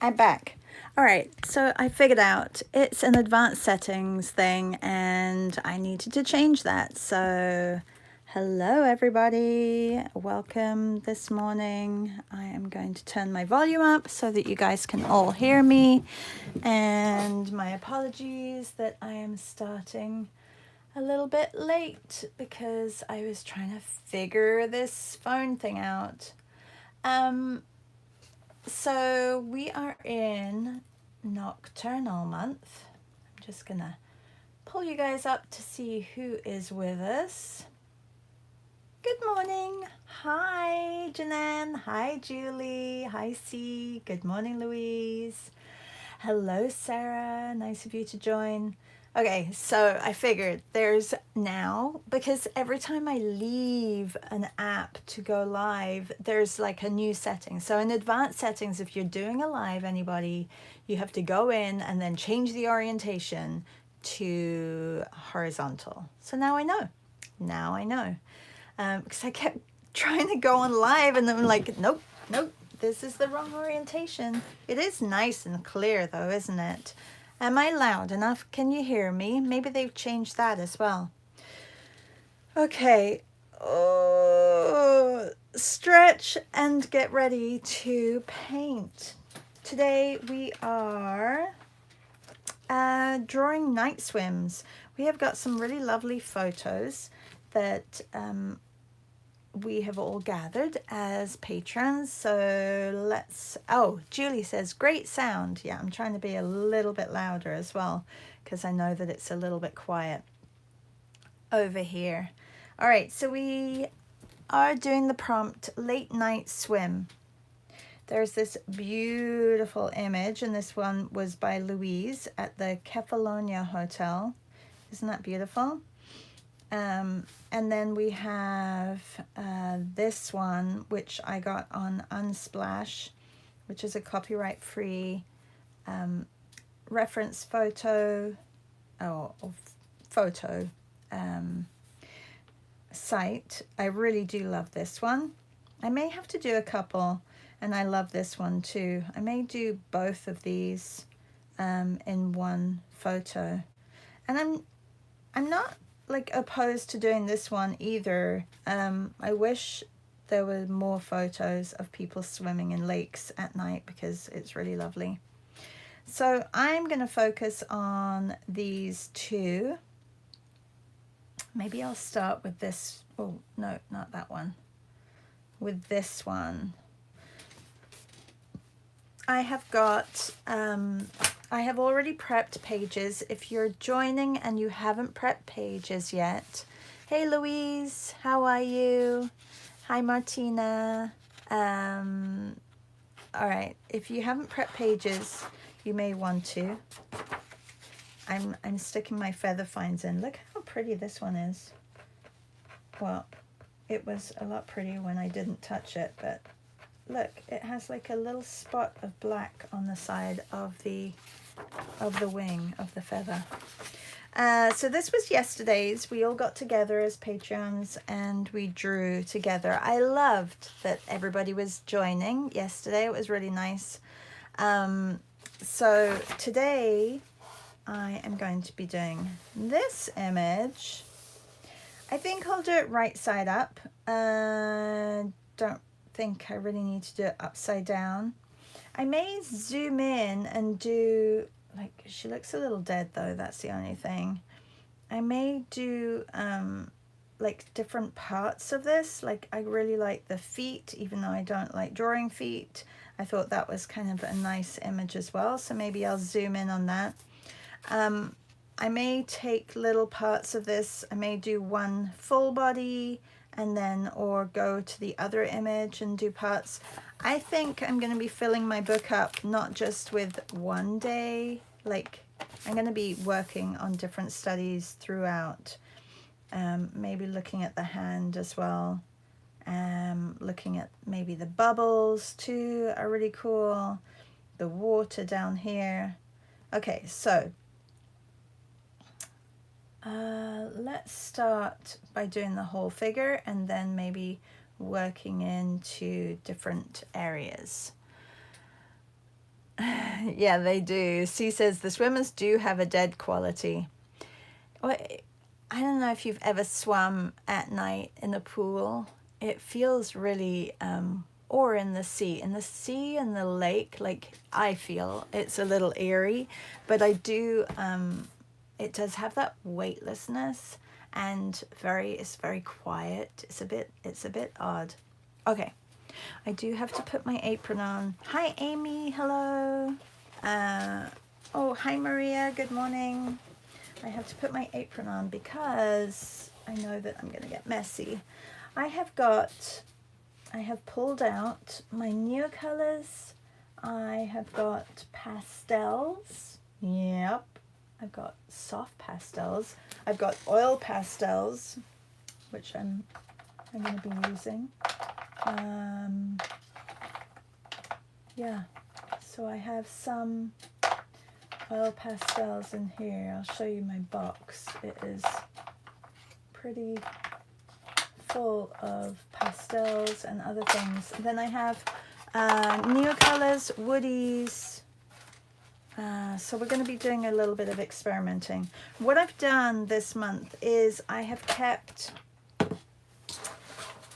I'm back. All right, so I figured out it's an advanced settings thing and I needed to change that. So hello everybody, welcome this morning. I am going to turn my volume up so that you guys can all hear me. And my apologies that I am starting a little bit late because I was trying to figure this phone thing out. So we are in Nocturnal month. I'm just gonna pull you guys up to see who is with us. Good morning. Hi, Janan. Hi, Julie. Hi, C. Good morning, Louise. Hello, Sarah. Nice of you to join. Okay, so I figured there's now, because every time I leave an app to go live, there's like a new setting. So in advanced settings, if you're doing a live, anybody, you have to go in and then change the orientation to horizontal. So now I know. Now I know. Because I kept trying to go on live and then I'm like, nope, nope, this is the wrong orientation. It is nice and clear though, isn't it? Am I loud enough? Can you hear me? Maybe they've changed that as well. Okay. Oh, stretch and get ready to paint. Today we are drawing night swims. We have got some really lovely photos that we have all gathered as patrons. So let's, oh, Julie says, great sound. Yeah, I'm trying to be a little bit louder as well because I know that it's a little bit quiet over here. All right, so we are doing the prompt late night swim. There's this beautiful image, and this one was by Louise at the Kefalonia Hotel. Isn't that beautiful? And then we have this one, which I got on Unsplash, which is a copyright-free reference photo site. I really do love this one. I may have to do a couple, and I love this one too. I may do both of these in one photo. And I'm not like opposed to doing this one either. I wish there were more photos of people swimming in lakes at night because it's really lovely. So I'm going to focus on these two. Maybe I'll start with this. Oh, no, not that one. With this one. I have got, I have already prepped pages. If you're joining and you haven't prepped pages yet, hey Louise, how are you? Hi Martina. All right, if you haven't prepped pages, you may want to. I'm sticking my feather finds in. Look how pretty this one is. Well, it was a lot prettier when I didn't touch it, but look, it has like a little spot of black on the side of the wing of the feather. So this was yesterday's. We all got together as patrons and we drew together. I loved that everybody was joining yesterday. It was really nice. So today I am going to be doing this image. I think I'll do it right side up. Don't think I really need to do it upside down. I may zoom in and do, like, she looks a little dead though, that's the only thing. I may do like different parts of this. Like I really like the feet, even though I don't like drawing feet. I thought that was kind of a nice image as well, so maybe I'll zoom in on that. I may take little parts of this. I may do one full body and then or go to the other image and do parts. I think I'm going to be filling my book up not just with one day, like I'm going to be working on different studies throughout, maybe looking at the hand as well, looking at maybe the bubbles too are really cool, the water down here. Okay, so let's start by doing the whole figure and then maybe working into different areas. Yeah, they do. C says the swimmers do have a dead quality. Well, I don't know if you've ever swum at night in a pool. It feels really, or in the sea. In the sea and the lake, like I feel it's a little eerie, but I do, it does have that weightlessness and it's very quiet. It's a bit odd. Okay, I do have to put my apron on. Hi, Amy. Hello. Oh, hi, Maria. Good morning. I have to put my apron on because I know that I'm going to get messy. I have pulled out my new colors. I have got pastels. Yep. I've got soft pastels. I've got oil pastels, which I'm going to be using. Yeah. So I have some oil pastels in here. I'll show you my box. It is pretty full of pastels and other things. Then I have Neocolors, Woodies. So we're going to be doing a little bit of experimenting. What I've done this month is I have kept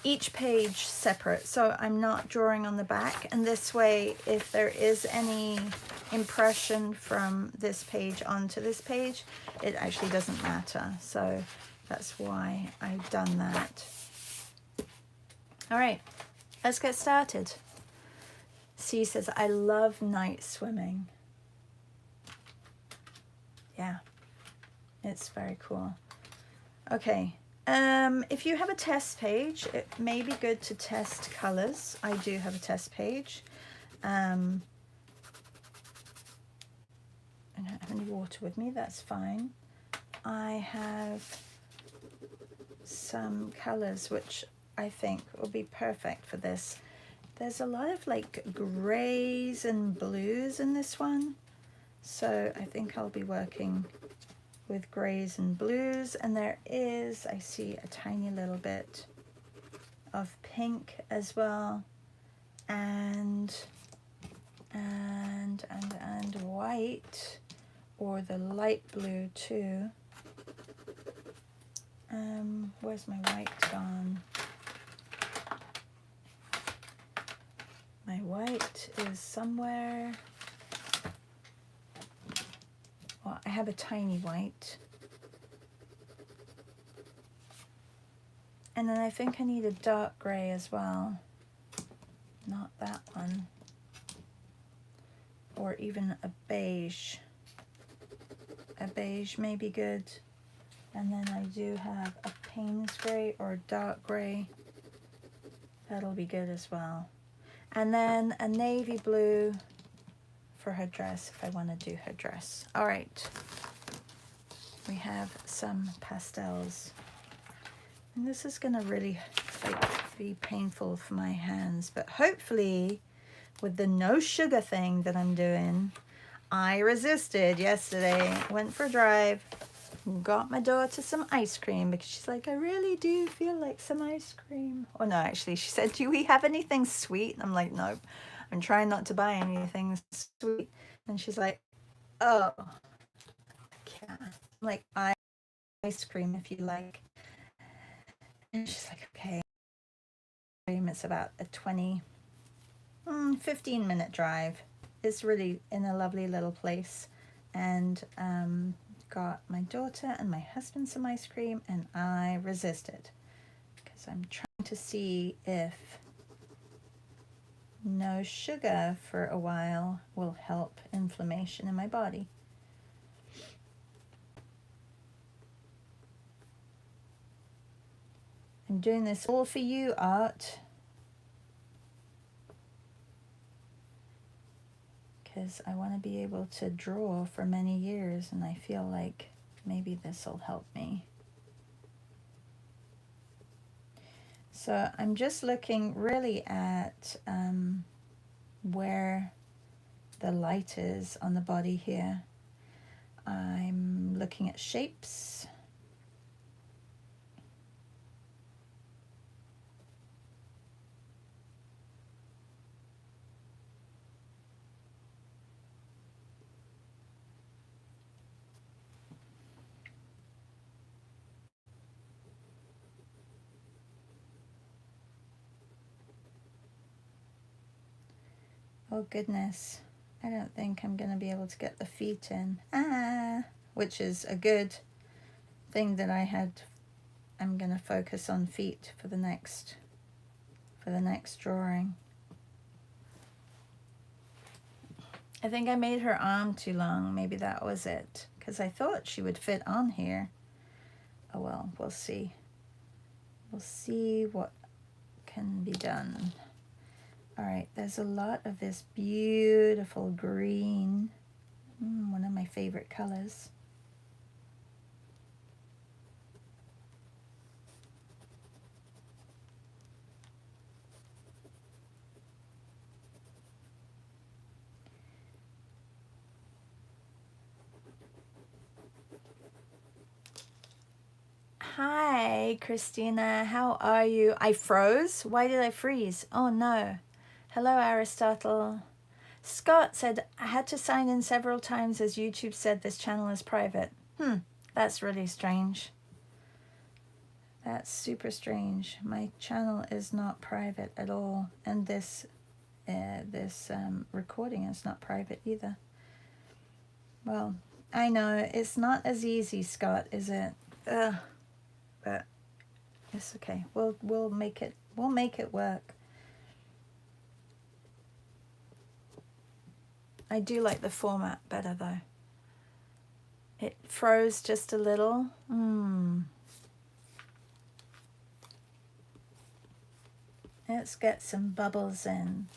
each page separate, so I'm not drawing on the back, and this way if there is any impression from this page onto this page, it actually doesn't matter. So that's why I've done that. All right, let's get started. C says, I love night swimming. Yeah, it's very cool. Okay. If you have a test page, it may be good to test colors. I do have a test page. I don't have any water with me, that's fine. I have some colors which I think will be perfect for this. There's a lot of like grays and blues in this one. So I think I'll be working with grays and blues, and there is, I see a tiny little bit of pink as well, and white, or the light blue too. Where's my white gone? My white is somewhere. Well, I have a tiny white. And then I think I need a dark gray as well. Not that one. Or even a beige. A beige may be good. And then I do have a Payne's gray or dark gray. That'll be good as well. And then a navy blue for her dress if I want to do her dress. All right. We have some pastels. And this is going to really be painful for my hands, but hopefully with the no sugar thing that I'm doing, I resisted yesterday. Went for a drive, got my daughter some ice cream because she's like, I really do feel like some ice cream. Oh no, actually she said, do we have anything sweet? And I'm like, nope, I'm trying not to buy anything sweet. And she's like, oh, yeah. I'm like, ice cream if you like. And she's like, okay. It's about a 15-minute drive. It's really in a lovely little place. And got my daughter and my husband some ice cream, and I resisted because I'm trying to see if no sugar for a while will help inflammation in my body. I'm doing this all for you, Art, because I want to be able to draw for many years, and I feel like maybe this will help me. So I'm just looking really at where the light is on the body here. I'm looking at shapes. Oh goodness, I don't think I'm going to be able to get the feet in. Which is a good thing that I'm going to focus on feet for the next drawing. I think I made her arm too long. Maybe that was it, because I thought she would fit on here. Oh well, we'll see. We'll see what can be done. All right, there's a lot of this beautiful green, one of my favorite colors. Hi, Christina. How are you? I froze? Why did I freeze? Oh, no. Hello, Aristotle. Scott said, I had to sign in several times as YouTube said this channel is private. That's really strange. That's super strange. My channel is not private at all. And this recording is not private either. Well, I know it's not as easy, Scott, is it? Ugh. But it's okay. We'll make it work. I do like the format better though. It froze just a little. Let's get some bubbles in.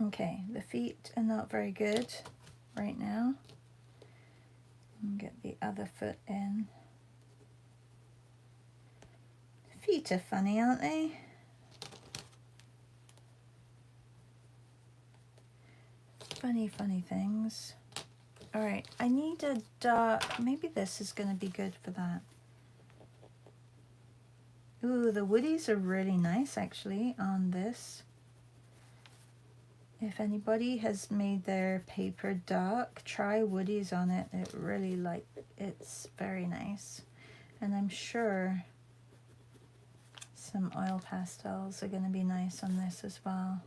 Okay, the feet are not very good right now. And get the other foot in. Feet are funny, aren't they? Funny things. All right, I need a dark, maybe this is going to be good for that. Ooh, the woodies are really nice actually on this. If anybody has made their paper dark, try woodies on it. It's very nice. And I'm sure some oil pastels are going to be nice on this as well.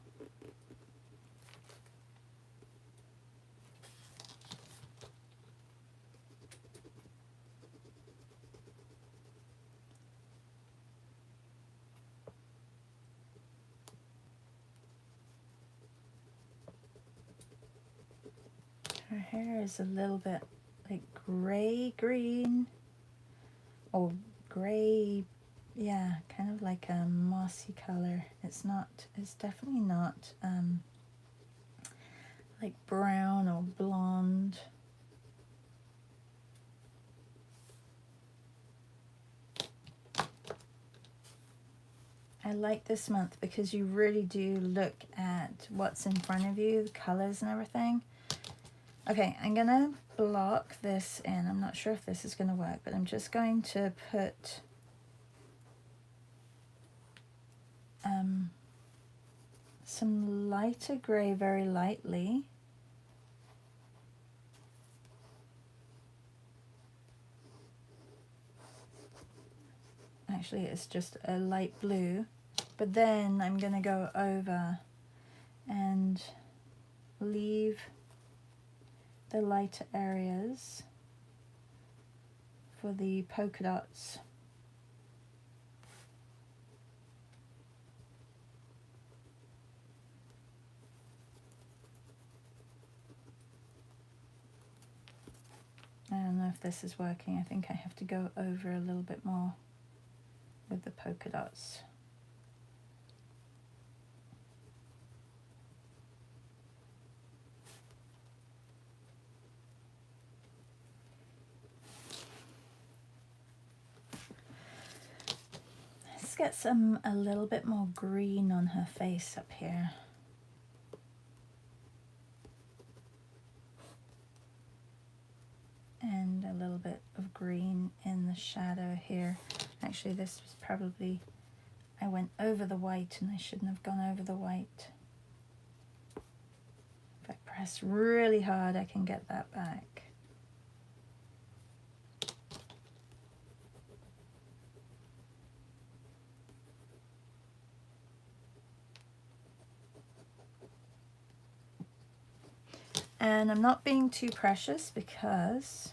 Her hair is a little bit like gray-green, or gray, yeah, kind of like a mossy color. It's definitely not like brown or blonde. I like this month because you really do look at what's in front of you, the colors and everything. Okay, I'm gonna block this in. I'm not sure if this is gonna work, but I'm just going to put some lighter gray very lightly. Actually, it's just a light blue, but then I'm gonna go over and leave the lighter areas for the polka dots. I don't know if this is working. I think I have to go over a little bit more with the polka dots. Let's get a little bit more green on her face up here. And a little bit of green in the shadow here. Actually, this was probably, I went over the white and I shouldn't have gone over the white. If I press really hard, I can get that back. And I'm not being too precious because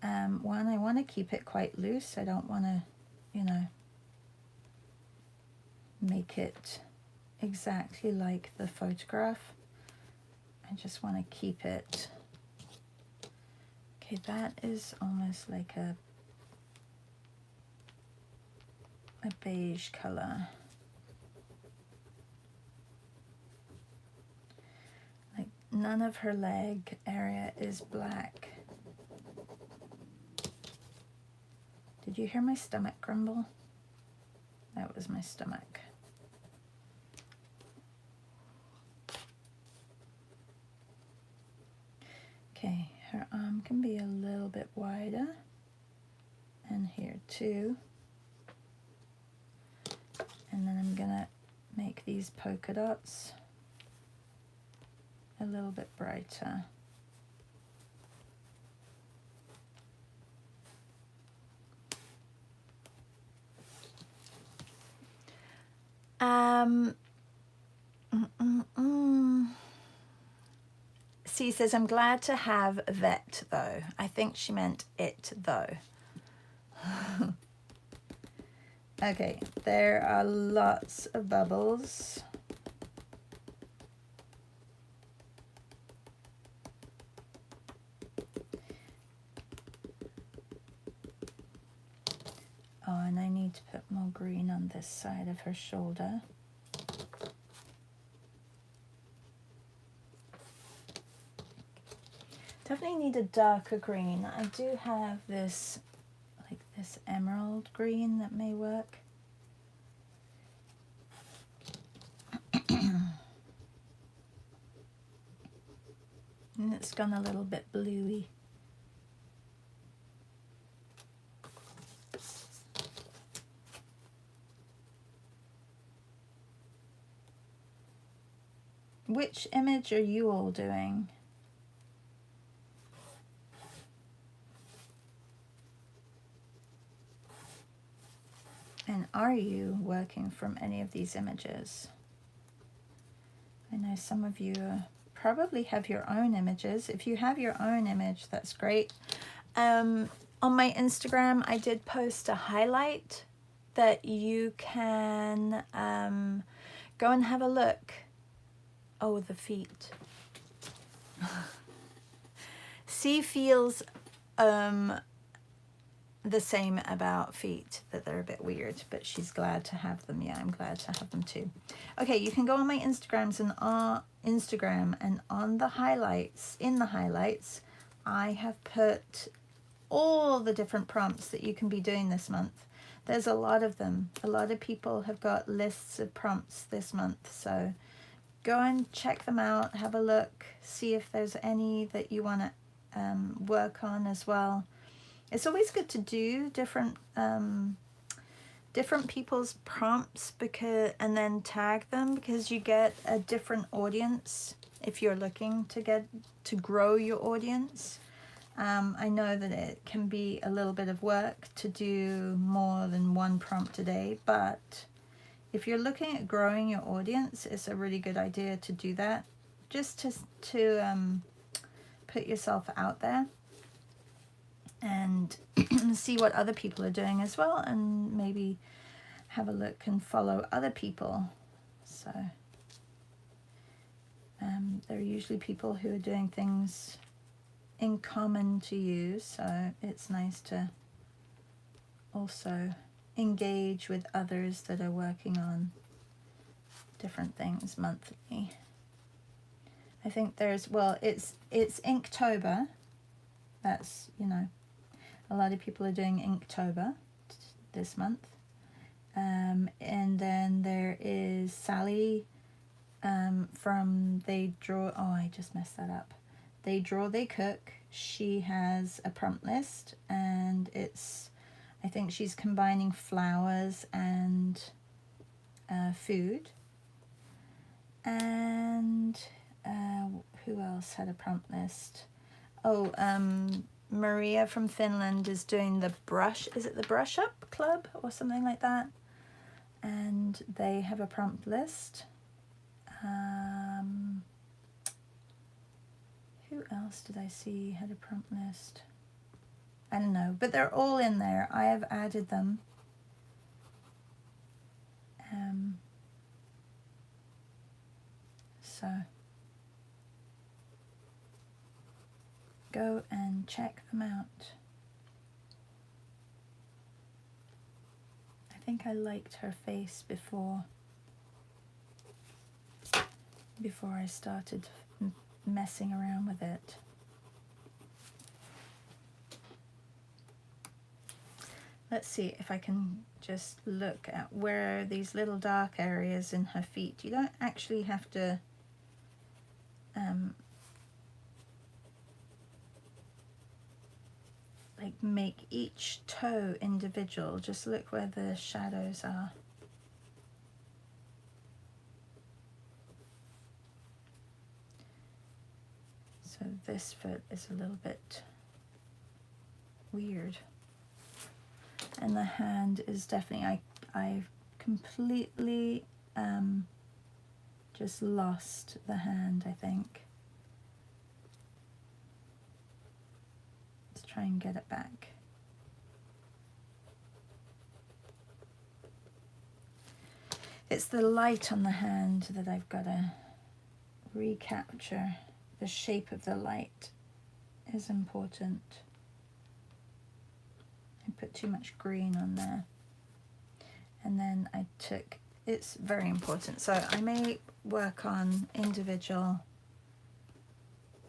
one, I want to keep it quite loose. I don't want to, you know, make it exactly like the photograph. I just want to keep it. Okay, that is almost like a beige color. Like none of her leg area is black. Did you hear my stomach grumble? That was my stomach. Okay, her arm can be a little bit wider. And here too. And then I'm gonna make these polka dots a little bit brighter. C says, I'm glad to have vet though. I think she meant it though. Okay, there are lots of bubbles. Oh, and I need to put more green on this side of her shoulder. Definitely need a darker green. I do have this, like this emerald green that may work. And it's gone a little bit bluey. Which image are you all doing? And are you working from any of these images? I know some of you probably have your own images. If you have your own image, that's great. On my Instagram, I did post a highlight that you can go and have a look. Oh, the feet. C feels the same about feet, that they're a bit weird, but she's glad to have them. Yeah, I'm glad to have them too. Okay, you can go on my Instagrams and Instagram, and on the highlights, in the highlights, I have put all the different prompts that you can be doing this month. There's a lot of them. A lot of people have got lists of prompts this month, so go and check them out, have a look, see if there's any that you want to work on as well. It's always good to do different people's prompts and then tag them, because you get a different audience if you're looking to grow your audience. I know that it can be a little bit of work to do more than one prompt a day, but if you're looking at growing your audience, it's a really good idea to do that, just to put yourself out there and see what other people are doing as well, and maybe have a look and follow other people. So there are usually people who are doing things in common to you, so it's nice to also engage with others that are working on different things monthly. I think there's, well, it's Inktober. That's, you know, a lot of people are doing Inktober this month. And then there is Sally from They Draw, oh, I just messed that up. They Draw, They Cook. She has a prompt list, and it's, I think she's combining flowers and food. And who else had a prompt list? Oh, Maria from Finland is doing the brush, is it the Brush Up Club or something like that? And they have a prompt list. Who else did I see had a prompt list? I don't know, but they're all in there. I have added them. So go and check them out. I think I liked her face before I started messing around with it. Let's see if I can just look at where these little dark areas in her feet. You don't actually have to like make each toe individual. Just look where the shadows are. So this foot is a little bit weird. And the hand is definitely, I completely just lost the hand, I think. Let's try and get it back. It's the light on the hand that I've got to recapture. The shape of the light is important. I put too much green on there. And then I took, it's very important. So I may work on individual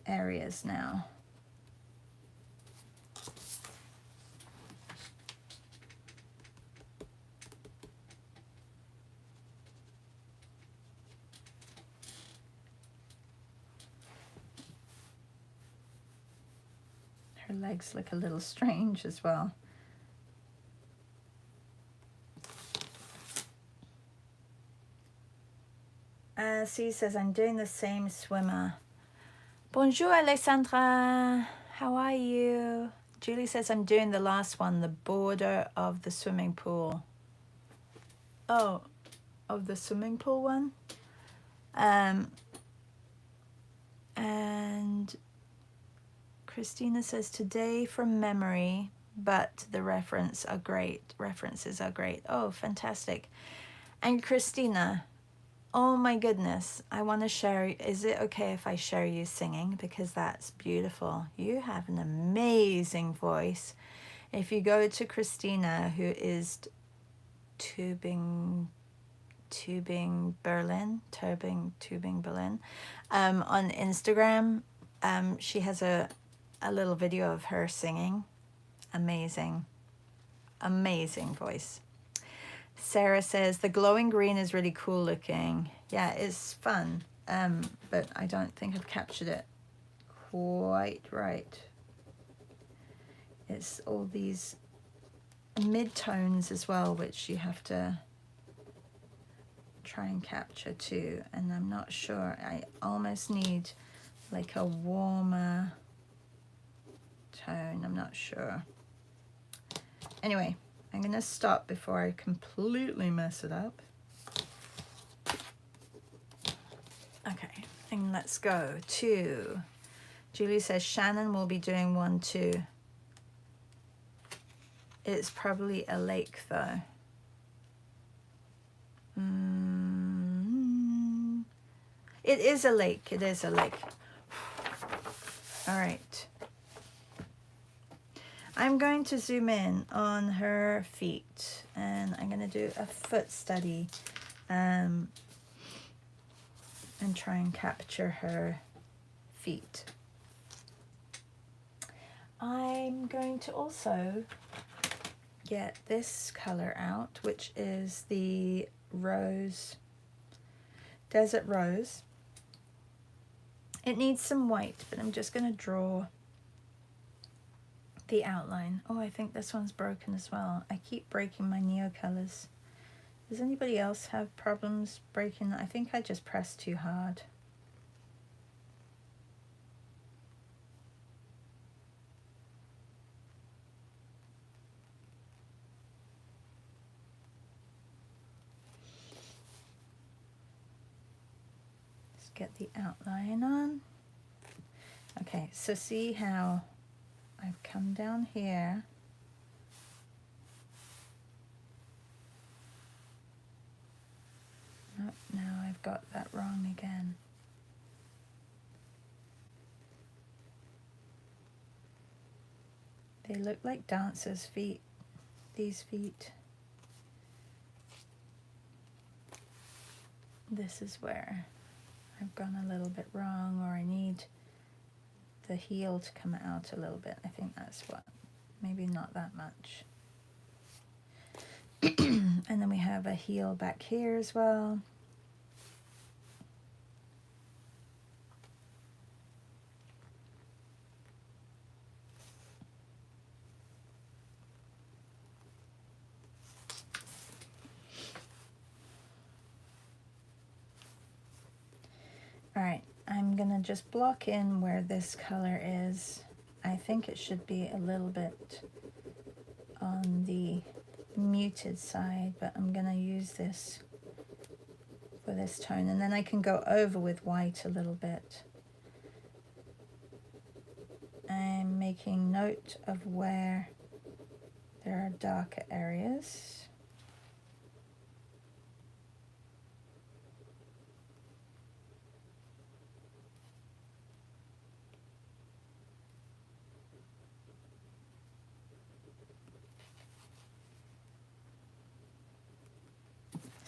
areas now. Her legs look a little strange as well. C says, I'm doing the same swimmer. Bonjour, Alessandra. How are you? Julie says, I'm doing the last one, the border of the swimming pool. Oh, of the swimming pool one? And Christina says, today from memory, but the references are great. Oh, fantastic. And Christina, oh my goodness, I want to share, is it okay if I share you singing? Because that's beautiful. You have an amazing voice. If you go to Christina, who is tubing Berlin, on Instagram, she has a little video of her singing. Amazing voice. Sarah says, the glowing green is really cool looking. Yeah, it's fun, but I don't think I've captured it quite right. It's all these mid-tones as well, which you have to try and capture too, and I'm not sure. I almost need like a warmer tone. I'm not sure. Anyway, I'm gonna stop before I completely mess it up. Okay, and let's go to, Julie says Shannon will be doing one too. It's probably a lake though. It is a lake, All right. I'm going to zoom in on her feet and I'm going to do a foot study and try and capture her feet. I'm going to also get this color out, which is the rose, desert rose. It needs some white, but I'm just going to draw the outline. Oh, I think this one's broken as well. I keep breaking my Neo colors. Does anybody else have problems breaking? I think I just pressed too hard. Let's get the outline on. Okay, so see how I've come down here. Oh, now I've got that wrong again. They look like dancers' feet, these feet. This is where I've gone a little bit wrong, or I need the heel to come out a little bit. I think that's what, maybe not that much. And then we have a heel back here as well. All right, I'm gonna just block in where this color is. I think it should be a little bit on the muted side, but I'm gonna use this for this tone, and then I can go over with white a little bit. I'm making note of where there are darker areas.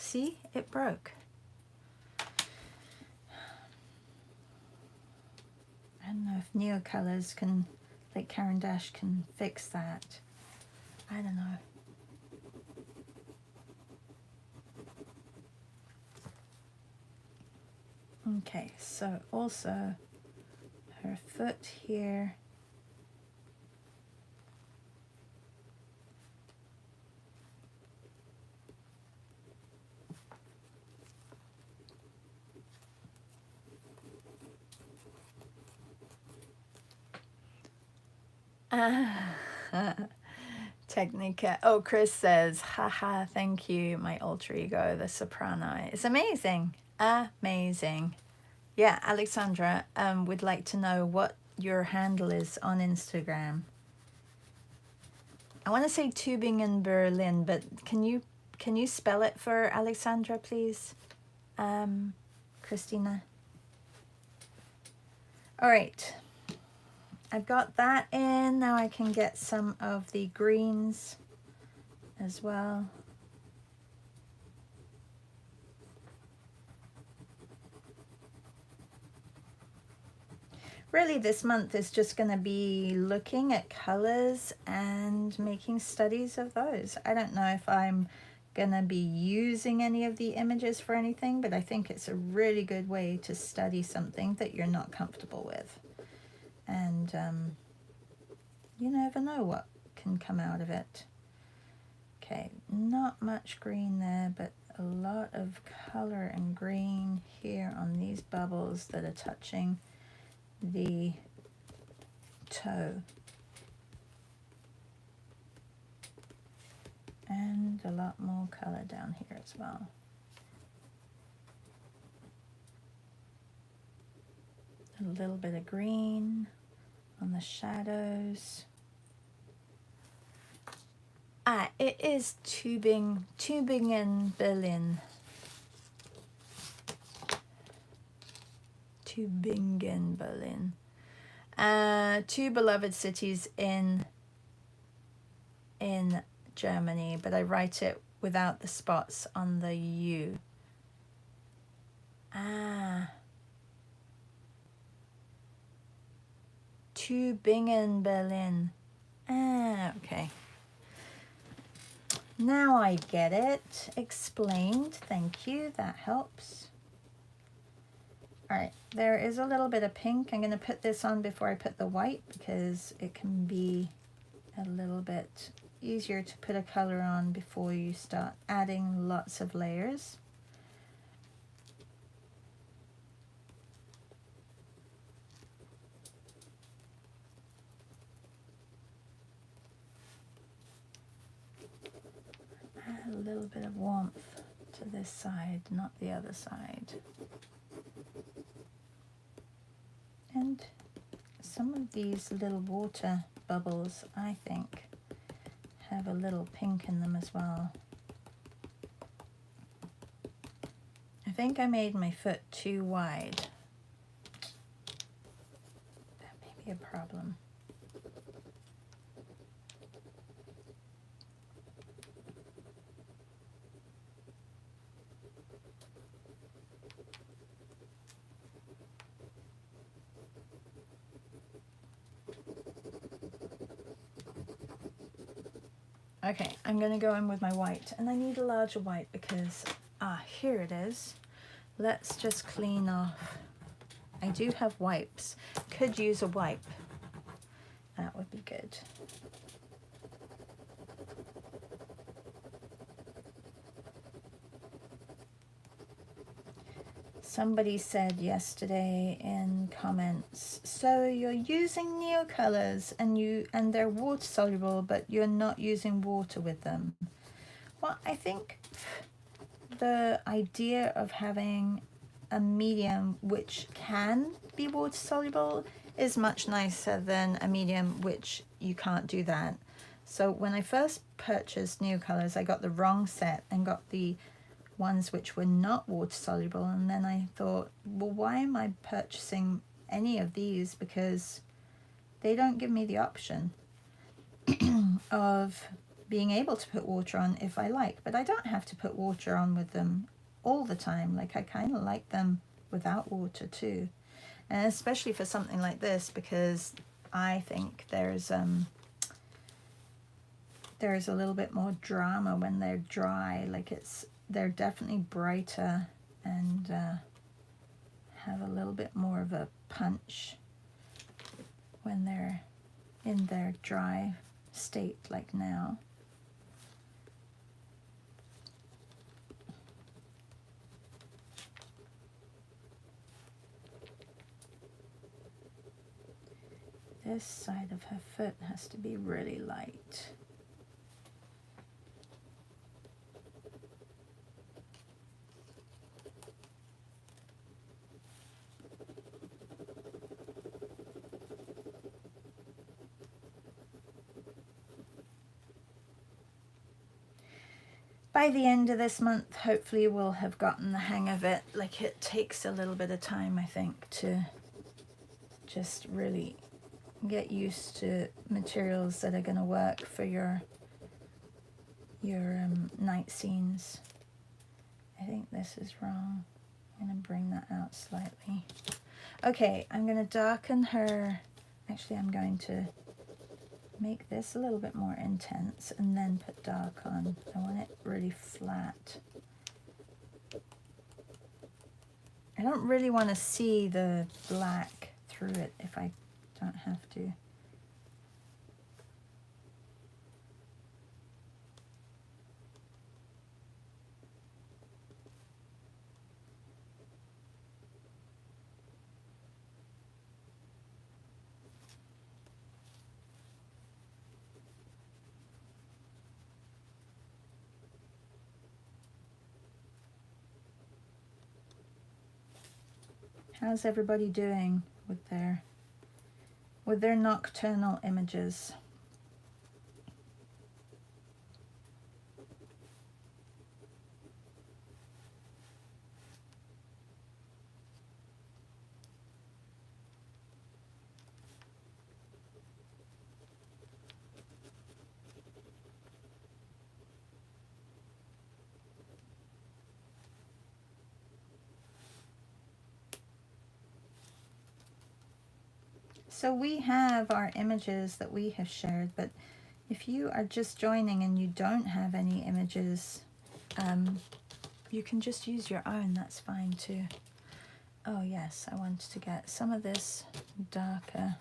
See, it broke. I don't know if Neo Colors can, like Caran d'Ache, can fix that. I don't know. Okay, so also her foot here. Technica. Oh, Chris says, haha, thank you, my alter ego, the soprano. It's amazing. Amazing. Yeah, Alexandra would like to know what your handle is on Instagram. I want to say Tübingen Berlin, but can you spell it for Alexandra, please? Christina. All right. I've got that in. Now I can get some of the greens as well. Really, this month is just going to be looking at colors and making studies of those. I don't know if I'm going to be using any of the images for anything, but I think it's a really good way to study something that you're not comfortable with. And you never know what can come out of it. Okay, not much green there, but a lot of color and green here on these bubbles that are touching the toe. And a lot more color down here as well. A little bit of green on the shadows. It is Tübingen, Berlin. Tübingen, Berlin. Two beloved cities in Germany, but I write it without the spots on the U. Tübingen, Berlin. Okay. Now I get it explained. Thank you. That helps. All right, there is a little bit of pink. I'm going to put this on before I put the white because it can be a little bit easier to put a color on before you start adding lots of layers. Add a little bit of warmth to this side, not the other side. And some of these little water bubbles, I think, have a little pink in them as well. I think I made my foot too wide. That may be a problem. Okay, I'm going to go in with my white, and I need a larger white because, here it is. Let's just clean off. I do have wipes. Could use a wipe. That would be good. Somebody said yesterday in comments, so you're using Neocolors and they're water soluble, but you're not using water with them. Well, I think the idea of having a medium which can be water soluble is much nicer than a medium which you can't do that. So when I first purchased Neocolors, I got the wrong set and got the ones which were not water soluble, and then I thought, well, why am I purchasing any of these, because they don't give me the option of being able to put water on if I like, but I don't have to put water on with them all the time. Like, I kind of like them without water too, and especially for something like this, because I think there's a little bit more drama when they're dry. Like, they're definitely brighter and have a little bit more of a punch when they're in their dry state like now. This side of her foot has to be really light. By the end of this month, hopefully we'll have gotten the hang of it. Like, it takes a little bit of time, I think, to just really get used to materials that are going to work for your night scenes. I think this is wrong. I'm going to bring that out slightly. Okay, I'm going to darken her. Actually, I'm going to make this a little bit more intense and then put dark on. I want it really flat. I don't really want to see the black through it if I don't have to. How's everybody doing with their nocturnal images? So we have our images that we have shared, but if you are just joining and you don't have any images, you can just use your own, that's fine too. Oh yes, I wanted to get some of this darker,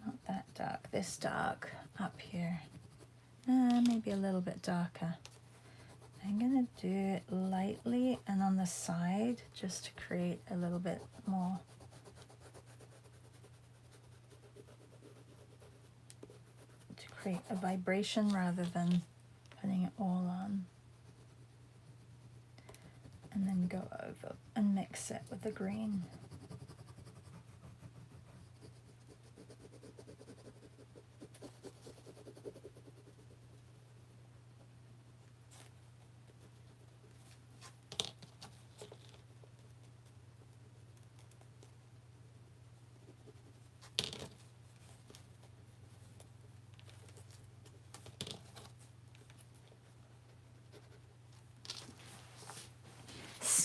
not that dark, this dark up here, maybe a little bit darker. I'm gonna do it lightly and on the side just to create a little bit more. To create a vibration rather than putting it all on. And then go over and mix it with the green.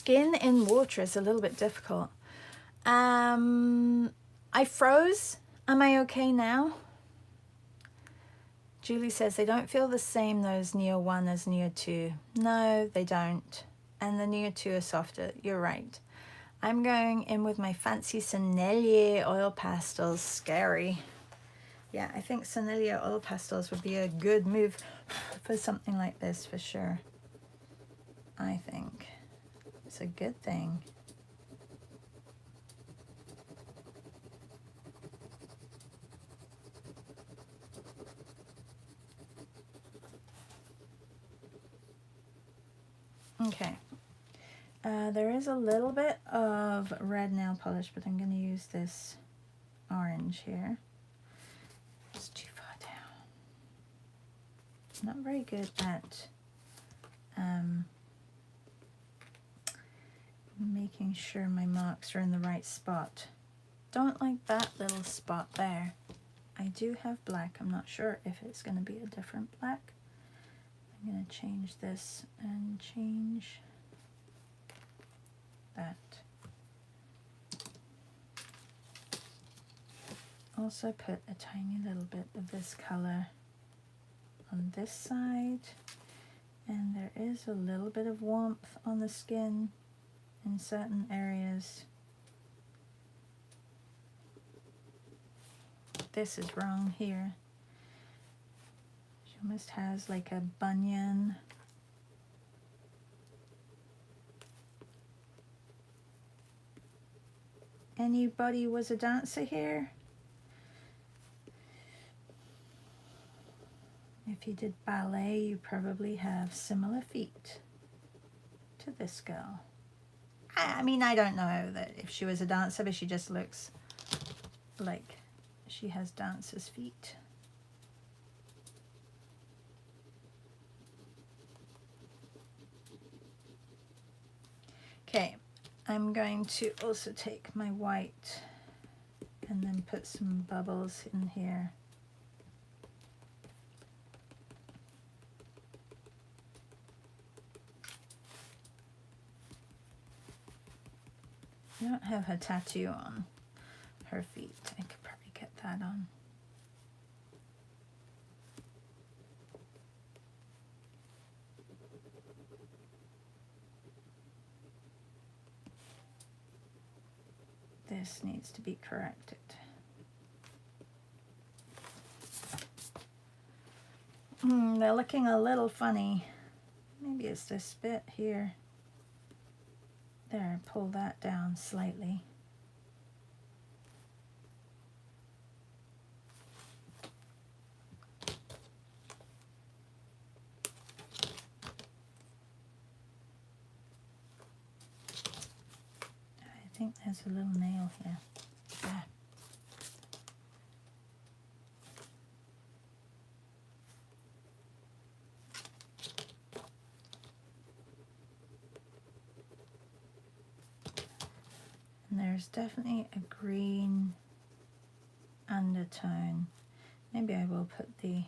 skin in water is a little bit difficult. I froze. Am I okay now? Julie says they don't feel the same, those Neo 1 as Neo 2. No, they don't. And the Neo 2 are softer. You're right. I'm going in with my fancy Sennelier oil pastels. Scary. Yeah, I think Sennelier oil pastels would be a good move for something like this for sure. I think it's a good thing. Okay. There is a little bit of red nail polish, but I'm going to use this orange here. It's too far down. Not very good at making sure my marks are in the right spot. Don't like that little spot there. I do have black. I'm not sure if it's going to be a different black. I'm going to change this and change that. Also put a tiny little bit of this color on this side, and there is a little bit of warmth on the skin in certain areas. This is wrong here. She almost has like a bunion. Anybody was a dancer here? If you did ballet, you probably have similar feet to this girl. I mean, I don't know that if she was a dancer, but she just looks like she has dancer's feet. Okay, I'm going to also take my white and then put some bubbles in here. I don't have her tattoo on her feet. I could probably get that on. This needs to be corrected. They're looking a little funny. Maybe it's this bit here. There, pull that down slightly. I think there's a little nail here. There. And there's definitely a green undertone. Maybe I will put the,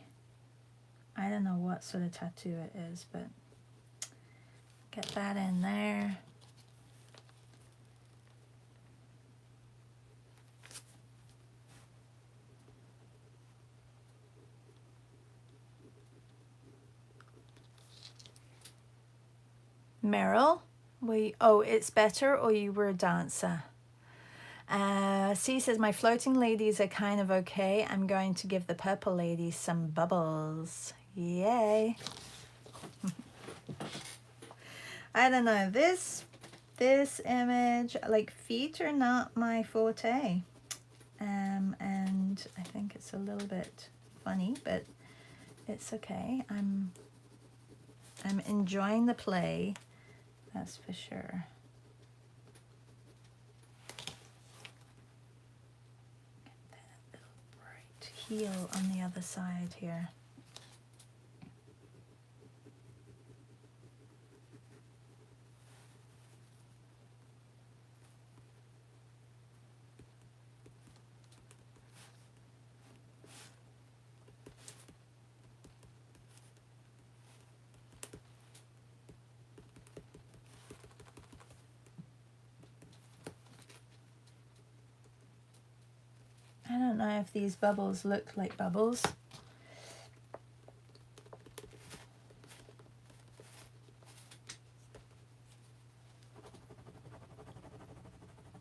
I don't know what sort of tattoo it is, but get that in there. Meryl, oh, it's better, or you were a dancer? C says, my floating ladies are kind of okay. I'm going to give the purple ladies some bubbles. Yay. I don't know, this image, like, feet are not my forte. And I think it's a little bit funny, but it's okay. I'm enjoying the play, that's for sure. Heel on the other side here. if these bubbles look like bubbles.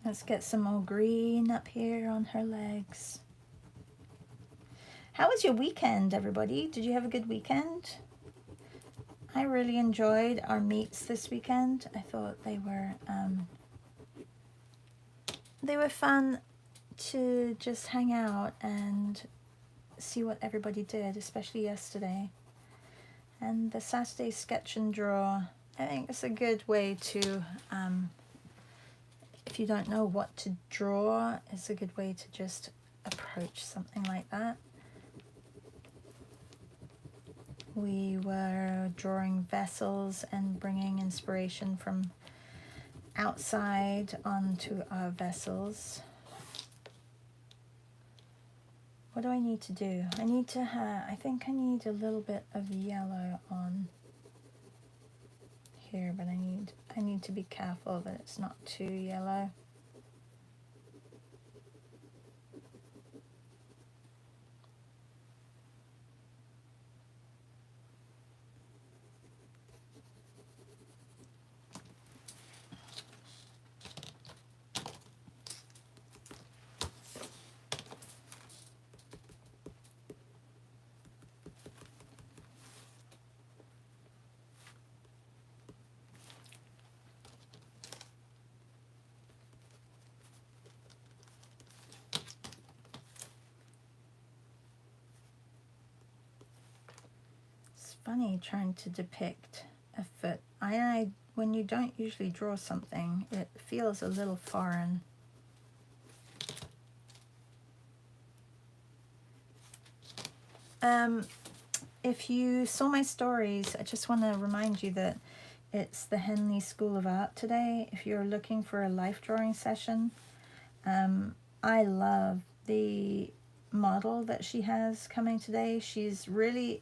Let's get some more green up here on her legs. How was your weekend, everybody? Did you have a good weekend? I really enjoyed our meets this weekend. I thought they were fun to just hang out and see what everybody did, especially yesterday. And the Saturday sketch and draw, I think it's a good way to, if you don't know what to draw, it's a good way to just approach something like that. We were drawing vessels and bringing inspiration from outside onto our vessels. What do I need to do? I need to I think I need a little bit of yellow on here, but I need to be careful that it's not too yellow. Funny trying to depict a foot. When you don't usually draw something, it feels a little foreign. If you saw my stories, I just want to remind you that it's the Henley School of Art today. If you're looking for a life drawing session, I love the model that she has coming today. She's really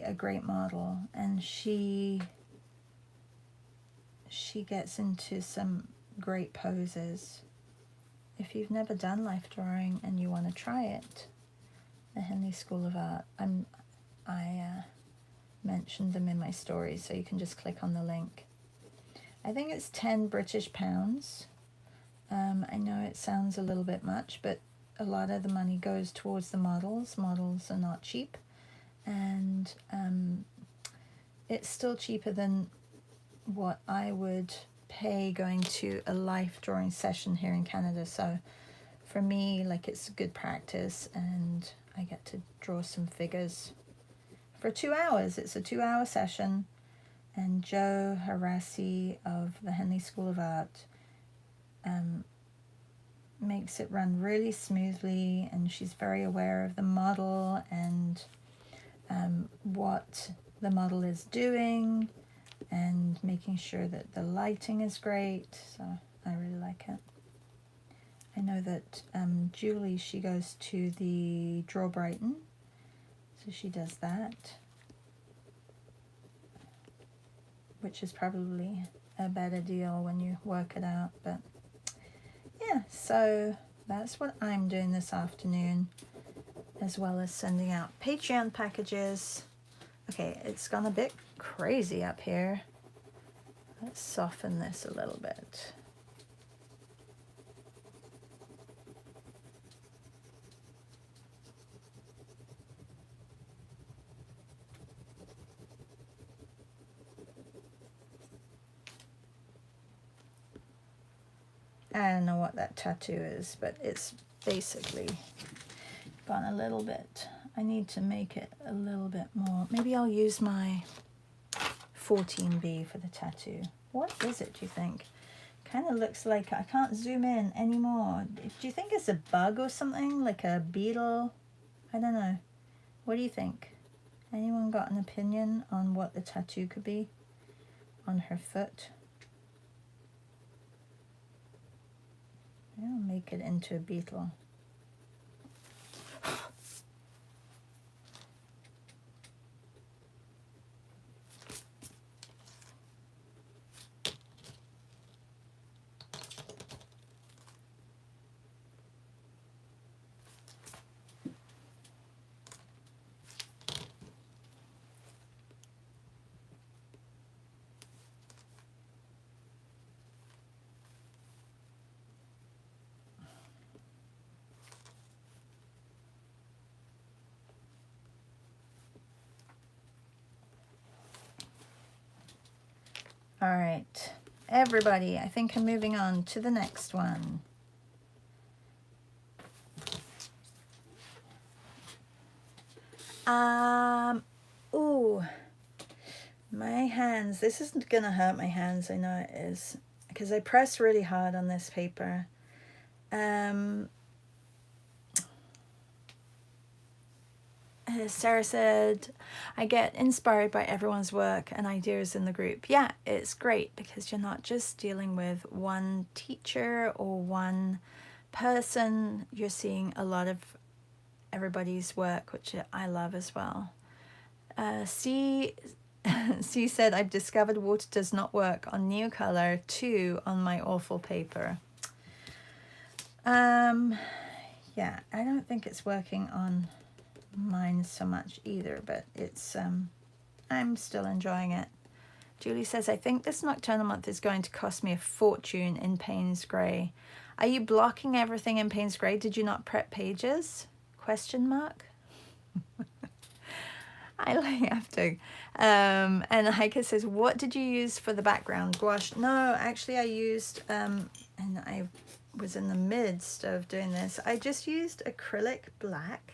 a great model, and she gets into some great poses. If you've never done life drawing and you want to try it, the Henley School of Art, I mentioned them in my stories, so you can just click on the link. I think it's 10 British pounds. I know it sounds a little bit much, but a lot of the money goes towards the models. Models are not cheap, and it's still cheaper than what I would pay going to a life drawing session here in Canada. So for me, like, it's good practice, and I get to draw some figures for 2 hours. It's a 2-hour session, and Joe Harassi of the Henley School of Art makes it run really smoothly, and she's very aware of the model and what the model is doing, and making sure that the lighting is great. So I really like it. I know that Julie, she goes to the Draw Brighton, so she does that, which is probably a better deal when you work it out. But yeah, so that's what I'm doing this afternoon, as well as sending out Patreon packages. Okay, it's gone a bit crazy up here. Let's soften this a little bit. I don't know what that tattoo is, but it's basically gone a little bit. I need to make it a little bit more. Maybe I'll use my 14B for the tattoo. What is it, do you think? Kind of looks like, I can't zoom in anymore. Do you think it's a bug or something? Like a beetle? I don't know. What do you think? Anyone got an opinion on what the tattoo could be on her foot? I'll make it into a beetle. All right, everybody, I think I'm moving on to the next one. Ooh, my hands. This isn't gonna hurt my hands, I know it is, because I press really hard on this paper. Sarah said, I get inspired by everyone's work and ideas in the group. Yeah, it's great because you're not just dealing with one teacher or one person. You're seeing a lot of everybody's work, which I love as well. C said, I've discovered water does not work on Neocolor 2 on my awful paper. Yeah, I don't think it's working on mine so much either, but it's I'm still enjoying it. Julie says, I think this Nocturnal month is going to cost me a fortune in Payne's Grey. Are you blocking everything in Payne's Grey? Did you not prep pages? Question mark. I have to. And Heike says, what did you use for the background? Gouache? No, actually I used, and I was in the midst of doing this, I just used acrylic black.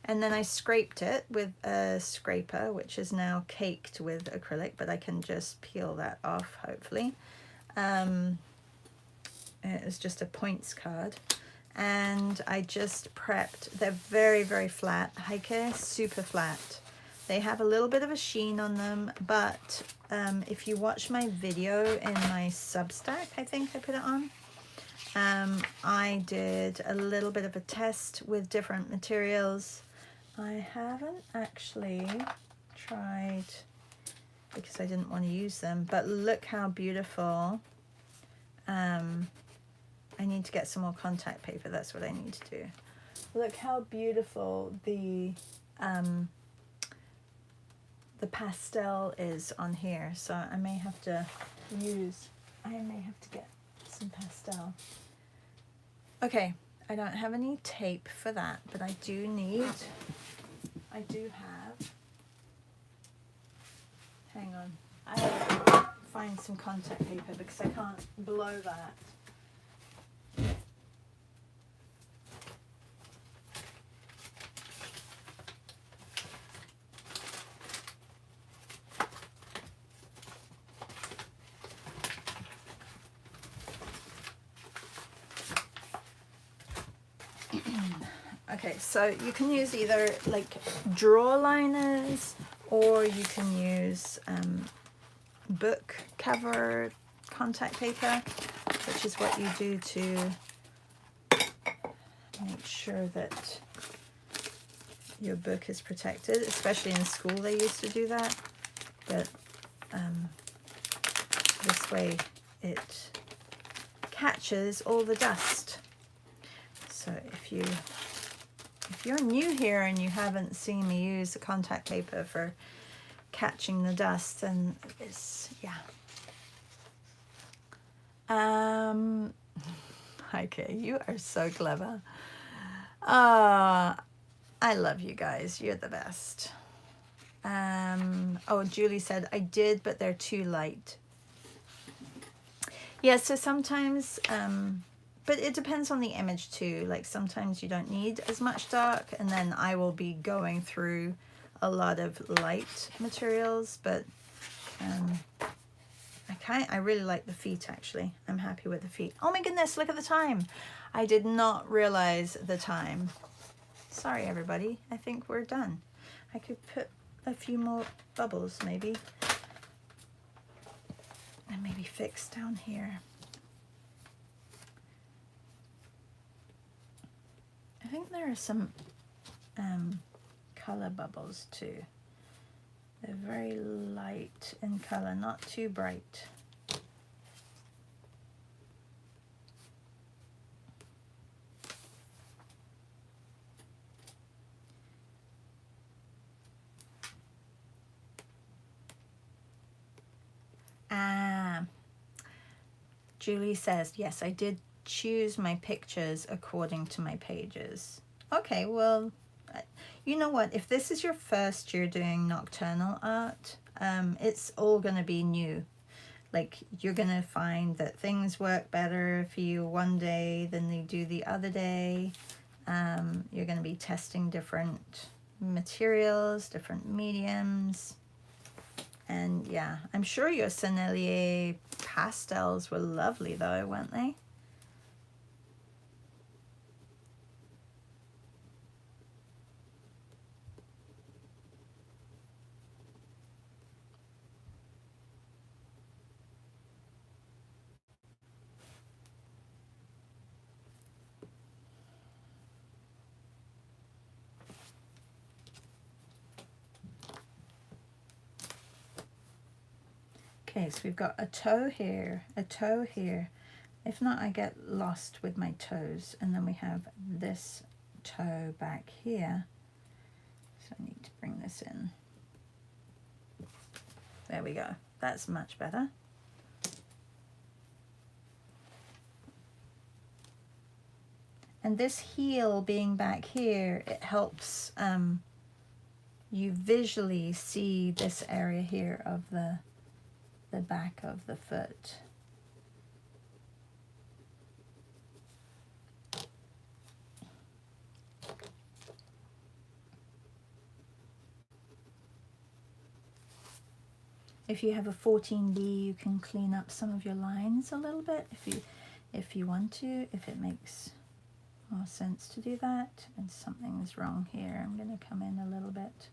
And then I scraped it with a scraper, which is now caked with acrylic, but I can just peel that off, hopefully. It was just a points card. And I just prepped, they're very, very flat. Heike, super flat. They have a little bit of a sheen on them, but if you watch my video in my Substack, I think I put it on, I did a little bit of a test with different materials. I haven't actually tried because I didn't want to use them, but look how beautiful. I need to get some more contact paper. That's what I need to do. Look how beautiful the pastel is on here. So I may have to get some pastel. Okay, I don't have any tape for that, but I do have, hang on, I have to find some contact paper because I can't blow that. Okay, so you can use either like draw liners or you can use book cover contact paper, which is what you do to make sure that your book is protected. Especially in school they used to do that, but this way it catches all the dust. So if you're new here and you haven't seen me use the contact paper for catching the dust, then it's, yeah. Okay, you are so clever. I love you guys. You're the best. Oh, Julie said, I did, but they're too light. Yeah, so sometimes, but it depends on the image too. Like sometimes you don't need as much dark, and then I will be going through a lot of light materials, but I really like the feet actually. I'm happy with the feet. Oh my goodness, look at the time. I did not realize the time. Sorry everybody, I think we're done. I could put a few more bubbles maybe. And maybe fix down here. I think there are some color bubbles too. They're very light in color, not too bright. Julie says, yes, I did choose my pictures according to my pages. Okay, well, you know what? If this is your first year doing Nocturnal art, it's all going to be new. like you're gonna find that things work better for you one day than they do the other day. You're gonna be testing different materials, different mediums. And yeah, I'm sure your Sennelier pastels were lovely though, weren't they? Okay, so we've got a toe here, a toe here. If not, I get lost with my toes. And then we have this toe back here. So I need to bring this in. There we go. That's much better. And this heel being back here, it helps you visually see this area here of the back of the foot. If you have a 14B, you can clean up some of your lines a little bit if you want to, if it makes more sense to do that. And something's wrong here. I'm going to come in a little bit.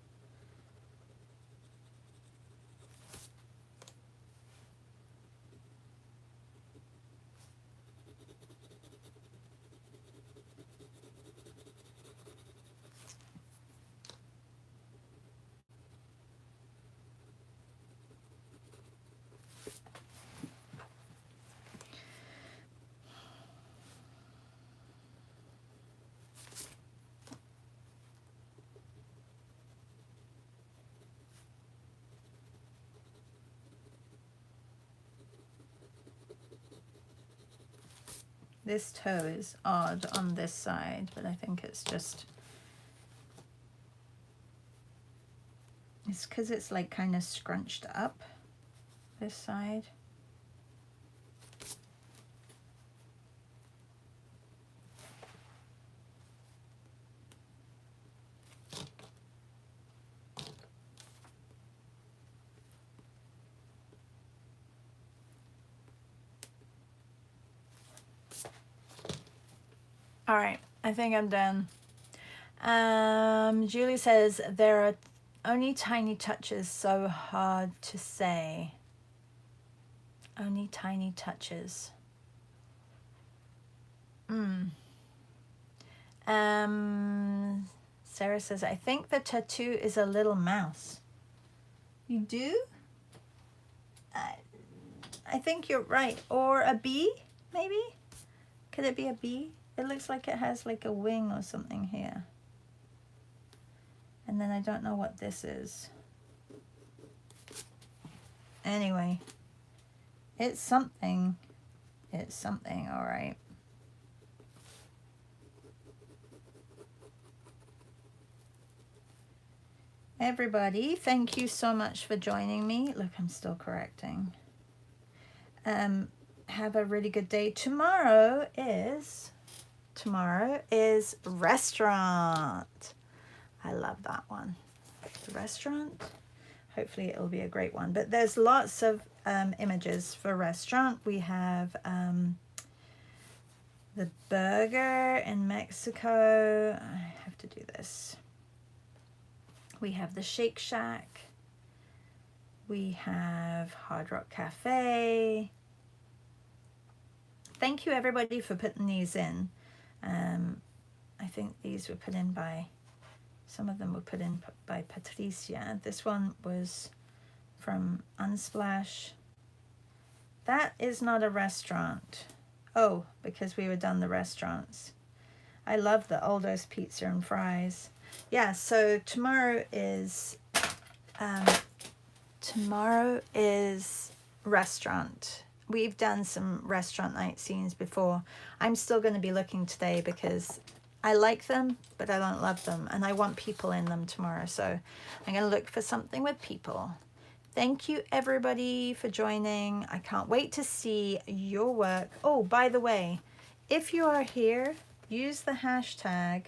This toe is odd on this side, but I think it's just, it's because it's like kind of scrunched up this side. All right, I think I'm done. Julie says, there are only tiny touches, so hard to say. Only tiny touches. Sarah says, I think the tattoo is a little mouse. You do? I think you're right. Or a bee, maybe? Could it be a bee? It looks like it has like a wing or something here. And then I don't know what this is. Anyway, it's something. It's something, all right. Everybody, thank you so much for joining me. Look, I'm still correcting. Have a really good day. Tomorrow is restaurant. I love that one. The restaurant. Hopefully it'll be a great one. But there's lots of images for restaurant. We have the burger in Mexico. I have to do this. We have the Shake Shack. We have Hard Rock Cafe. Thank you everybody for putting these in. I think these were put in by, some of them were put in by Patricia. This one was from Unsplash. That is not a restaurant. Oh, because we were done the restaurants. I love the Aldo's Pizza and Fries. Yeah, so tomorrow is restaurant. We've done some restaurant night scenes before. I'm still going to be looking today because I like them, but I don't love them. And I want people in them tomorrow. So I'm going to look for something with people. Thank you everybody for joining. I can't wait to see your work. Oh, by the way, if you are here, use the hashtag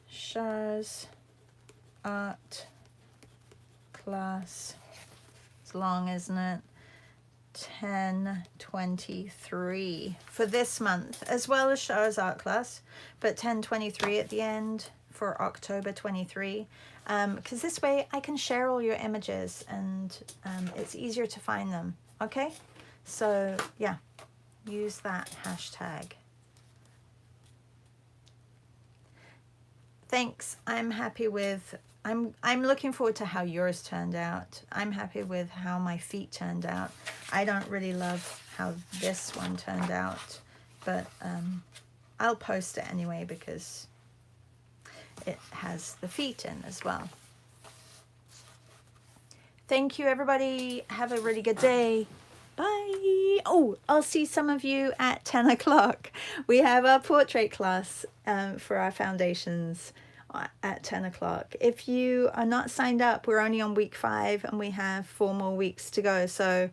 Shah's Art Class. It's long, isn't it? 1023 for this month, as well as Shah's Art Class, but 1023 at the end for October 23, because this way I can share all your images and it's easier to find them. Okay, so yeah, use that hashtag. Thanks. I'm happy with, I'm looking forward to how yours turned out. I'm happy with how my feet turned out. I don't really love how this one turned out, but I'll post it anyway because it has the feet in as well. Thank you everybody. Have a really good day. Bye. Oh, I'll see some of you at 10 o'clock. We have our portrait class for our foundations at 10 o'clock. If you are not signed up, we're only on week 5 and we have 4 more weeks to go. So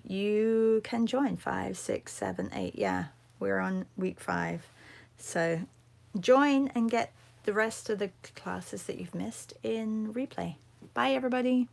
you can join 5, 6, 7, 8. Yeah, we're on week 5. So join and get the rest of the classes that you've missed in replay. Bye, everybody.